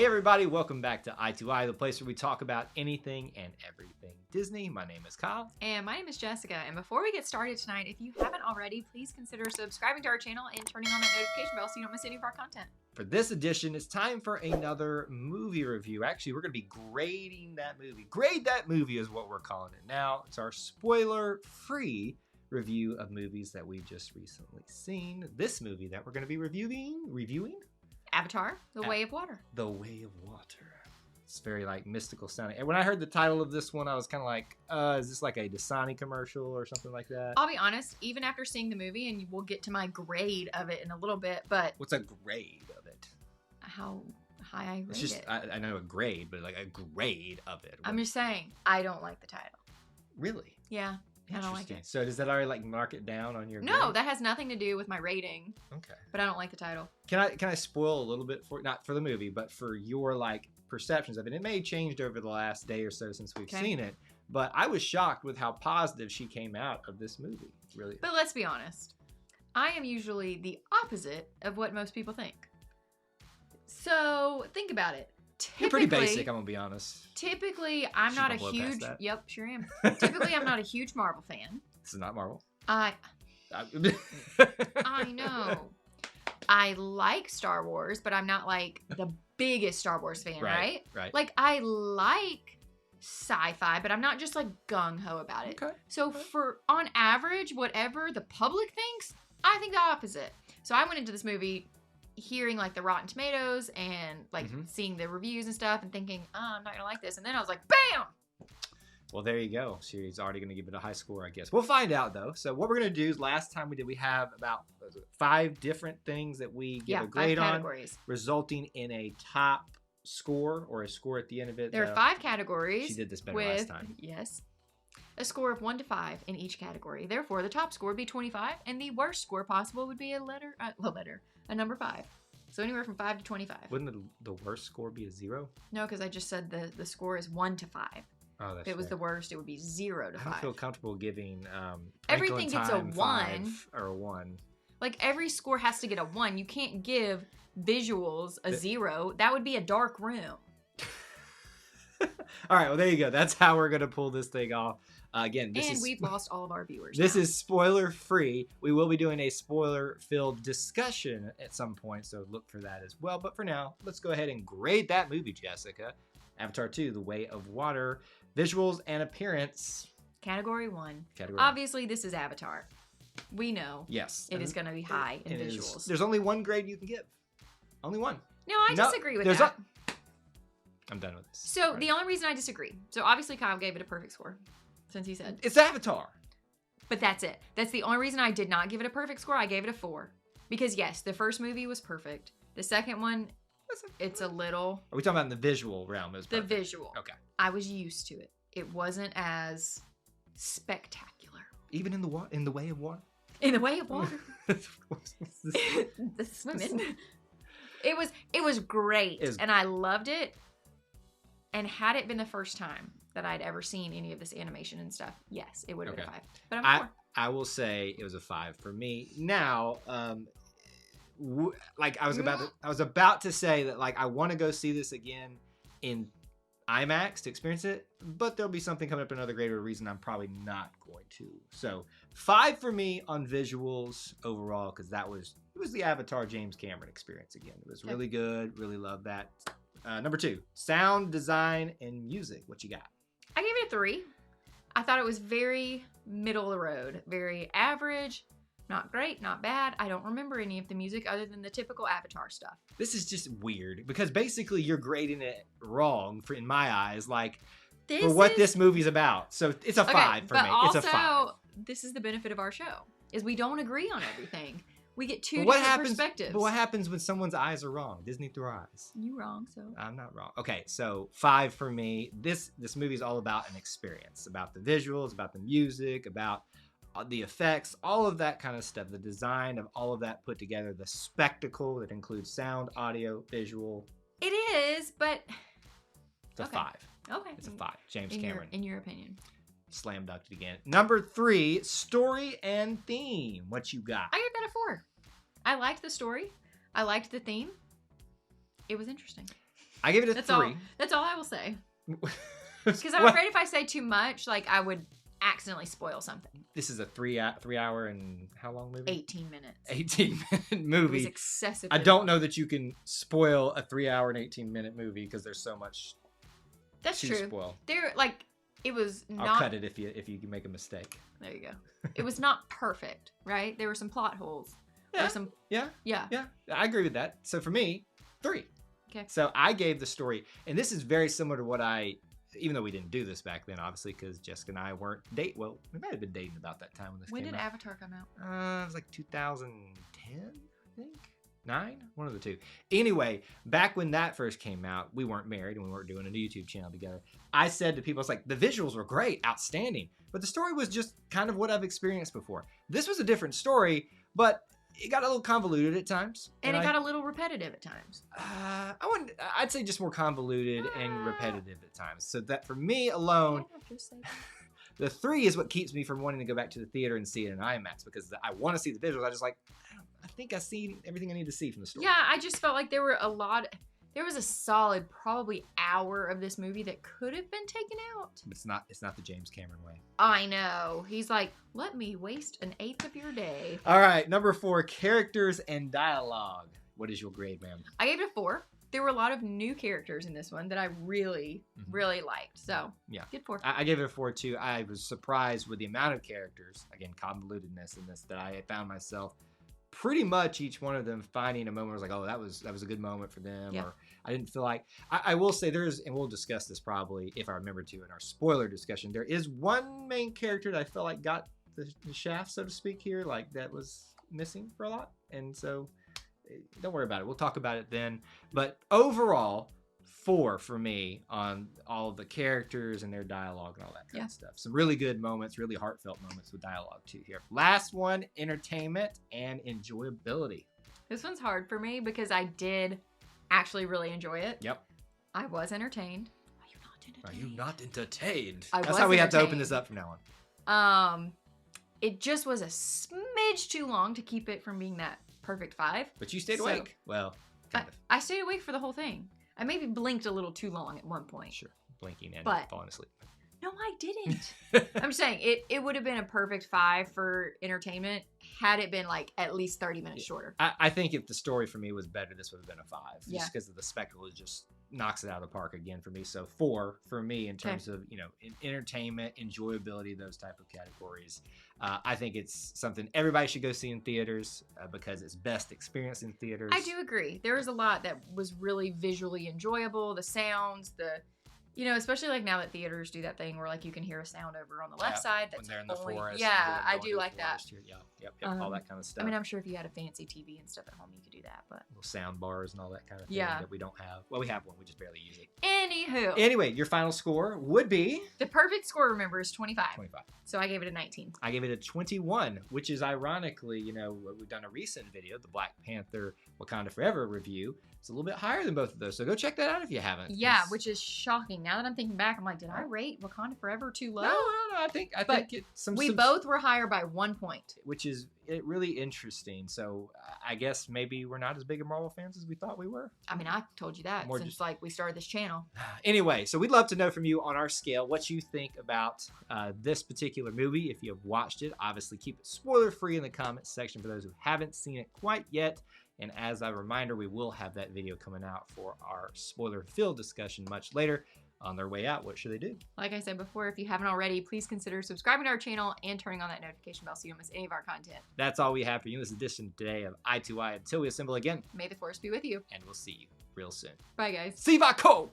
everybody, welcome back to I2I, the place where we talk about anything and everything Disney. My name is Kyle. And my name is Jessica. And before we get started tonight, if you haven't already, please consider subscribing to our channel and turning on that notification bell so you don't miss any of our content. For this edition, it's time for another movie review. Actually, we're going to be grading that movie. Grade that movie is what we're calling it now. It's our spoiler-free review of movies that we've just recently seen. This movie that we're going to be reviewing? Avatar, The Way of Water. The Way of Water. It's very mystical sounding. And when I heard the title of this one, I was kind of like, is this like a Dasani commercial or something like that? I'll be honest, even after seeing the movie, and we'll get to my grade of it in a little bit, but... What's a grade of it? How high I rate it. I know a grade, but like a grade of it. I'm just saying, I don't like the title. Really? Yeah, I don't like it. So does that already mark it down on your No, grade? that has nothing to do with my rating. Okay. But I don't like the title. Can I spoil a little bit not for the movie, but for your perceptions of it? It may have changed over the last day or so since we've seen it, but I was shocked with how positive she came out of this movie. Really. But let's be honest. I am usually the opposite of what most people think. So think about it. You're pretty basic, I'm gonna be honest. Typically, I'm not a huge. Yep, sure am. Typically, I'm not a huge Marvel fan. This is not Marvel. I know. I like Star Wars, but I'm not like the biggest Star Wars fan, right? Right. Like I like sci-fi, but I'm not just like gung-ho about it. Okay. So on average, whatever the public thinks, I think the opposite. So I went into this movie hearing like the Rotten Tomatoes and seeing the reviews and stuff and thinking, oh, I'm not gonna like this. And then I was like, bam! Well, there you go. She's already going to give it a high score, I guess. We'll find out, though. So what we're going to do is last time we have about 5 different things that we give a grade 5 on, categories. Resulting in a top score or a score at the end of it. There are 5 categories. She did this better last time. Yes. A score of 1 to 5 in each category. Therefore, the top score would be 25, and the worst score possible would be a number 5. So anywhere from 5 to 25. Wouldn't the worst score be a 0? No, because I just said the score is 1 to 5. Oh, that's if it was the worst, it would be 0 to 5. I don't feel comfortable giving everything gets a 1 or a 1. Like every score has to get a 1. You can't give visuals a 0. That would be a dark room. All right, well there you go. That's how we're gonna pull this thing off. Again, we've lost all of our viewers. This is spoiler free. We will be doing a spoiler filled discussion at some point, so look for that as well. But for now, let's go ahead and grade that movie, Jessica. Avatar 2: The Way of Water. Visuals and appearance. Category 1. Category Obviously, this is Avatar. We know. Yes. It is going to be high in visuals. There's only one grade you can give. Only one. No, I disagree with that. I'm done with this. So the only reason I disagree. So obviously Kyle gave it a perfect score, since he said. It's Avatar. But that's it. That's the only reason I did not give it a perfect score. I gave it a 4. Because yes, the first movie was perfect. The second one, it's a little... Are we talking about in the visual realm? The visual. Okay. I was used to it. It wasn't as spectacular. Even in the Way of Water? In the Way of Water. The swimming. It was great. And I loved it. And had it been the first time that I'd ever seen any of this animation and stuff, yes, it would have been a 5. But I'm 4. I will say it was a 5 for me. Now, I was about to say that I want to go see this again in IMAX to experience it, but there'll be something coming up in another grade or a reason I'm probably not going to. So 5 for me on visuals overall, because it was the Avatar James Cameron experience again. It was really good. Really loved that. Number 2, sound design and music. What you got? I gave it a 3. I thought it was very middle of the road, very average. Not great, not bad. I don't remember any of the music other than the typical Avatar stuff. This is just weird because basically you're grading it wrong in my eyes, for what this movie's about. So it's a 5 for me. It's a 5. This is the benefit of our show, is we don't agree on everything. We get 2 different perspectives. But what happens when someone's eyes are wrong? Disney through our eyes. You wrong, so. I'm not wrong. Okay, so 5 for me. This movie is all about an experience, about the visuals, about the music, about the effects, all of that kind of stuff, the design of all of that put together, the spectacle that includes sound, audio, visual. It is, but it's a 5. Okay. It's a 5. James Cameron. In your opinion. Slam dunked it again. Number 3, story and theme. What you got? I gave that a 4. I liked the story. I liked the theme. It was interesting. I gave it a That's 3. all. That's all I will say. Because I'm afraid if I say too much, like I would accidentally spoil something. This is a 3-hour and how long movie? 18 minutes. 18-minute It movie. was excessive. I don't know that you can spoil a 3-hour and 18-minute movie because there's so much That's to true. spoil. There, like, it was I'll not. cut it if you make a mistake. There you go. It was not perfect, right? There were some plot holes. There Yeah. were some. Yeah. Yeah. Yeah, I agree with that. So for me, 3. Okay. So I gave the story, and this is very similar to what even though we didn't do this back then, obviously, because Jessica and I weren't well, we might have been dating about that time when this When came did out. Avatar come out? It was like 2010, I think. 9? One of the two. Anyway, back when that first came out, we weren't married and we weren't doing a YouTube channel together. I said to people, I was like, the visuals were great, outstanding, but the story was just kind of what I've experienced before. This was a different story, but it got a little convoluted at times. And it got a little repetitive at times. I'd say just more convoluted and repetitive at times. So that for me alone, the 3 is what keeps me from wanting to go back to the theater and see it in IMAX because I want to see the visuals. I think I've seen everything I need to see from the story. Yeah, I just felt like there was a solid probably hour of this movie that could have been taken out. It's not the James Cameron way. I know. He's like, let me waste an 1/8 of your day. All right, number 4, characters and dialogue. What is your grade, ma'am? I gave it a 4. There were a lot of new characters in this one that I really, really liked. So, yeah, good 4. I gave it a 4 too. I was surprised with the amount of characters, again, convolutedness in this, that I found myself pretty much each one of them finding a moment where I was like, oh, that was a good moment for them. Yeah. Or I didn't feel like, I will say there's, and we'll discuss this probably if I remember to in our spoiler discussion, there is one main character that I felt like got the shaft, so to speak here, like that was missing for a lot. And so don't worry about it. We'll talk about it then. But overall, 4 for me on all the characters and their dialogue and all that kind of stuff. Some really good moments, really heartfelt moments with dialogue too here. Last one, entertainment and enjoyability. This one's hard for me because I did actually really enjoy it. Yep. I was entertained. Are you not entertained? I That's was how we have to open entertained. this up from now on. It just was a smidge too long to keep it from being that perfect 5. But you stayed So- awake. Well, kind of. I stayed awake for the whole thing. I maybe blinked a little too long at one point. Sure. Blinking and But- falling asleep. No, I didn't. I'm saying it would have been a perfect 5 for entertainment had it been like at least 30 minutes shorter. I think if the story for me was better, this would have been a 5. Yeah. Just because of the spectacle, it just knocks it out of the park again for me. So 4 for me in terms of, entertainment, enjoyability, those type of categories. I think it's something everybody should go see in theaters because it's best experienced in theaters. I do agree. There was a lot that was really visually enjoyable. The sounds, especially like now that theaters do that thing where like you can hear a sound over on the left side. That's when they're in the only, forest. yeah, I going do to the like that. forest here. Yep, all that kind of stuff. I mean, I'm sure if you had a fancy TV and stuff at home, you could do that. But little sound bars and all that kind of thing Yeah. that we don't have. Well, we have one. We just barely use it. anywho, Anyway, your final score would be the perfect score, remember, is 25. 25. So I gave it a 19. I gave it a 21, which is ironically, we've done a recent video, the Black Panther Wakanda Forever review. It's a little bit higher than both of those. So go check that out if you haven't. Yeah, It's- which is shocking. Now that I'm thinking back, I'm like, did I rate Wakanda Forever too low? No. I think it's We both were higher by 1 point. which is really interesting. So I guess maybe we're not as big of Marvel fans as we thought we were. I mean, I told you that More since just- like we started this channel. Anyway, so we'd love to know from you on our scale what you think about this particular movie. If you have watched it, obviously keep it spoiler free in the comments section for those who haven't seen it quite yet. And as a reminder, we will have that video coming out for our spoiler-filled discussion much later. On their way out, what should they do? Like I said before, if you haven't already, please consider subscribing to our channel and turning on that notification bell so you don't miss any of our content. That's all we have for you in this edition today of Eye to Eye. Until we assemble again, May the force be with you. and we'll see you real soon. Bye, guys. Sivako!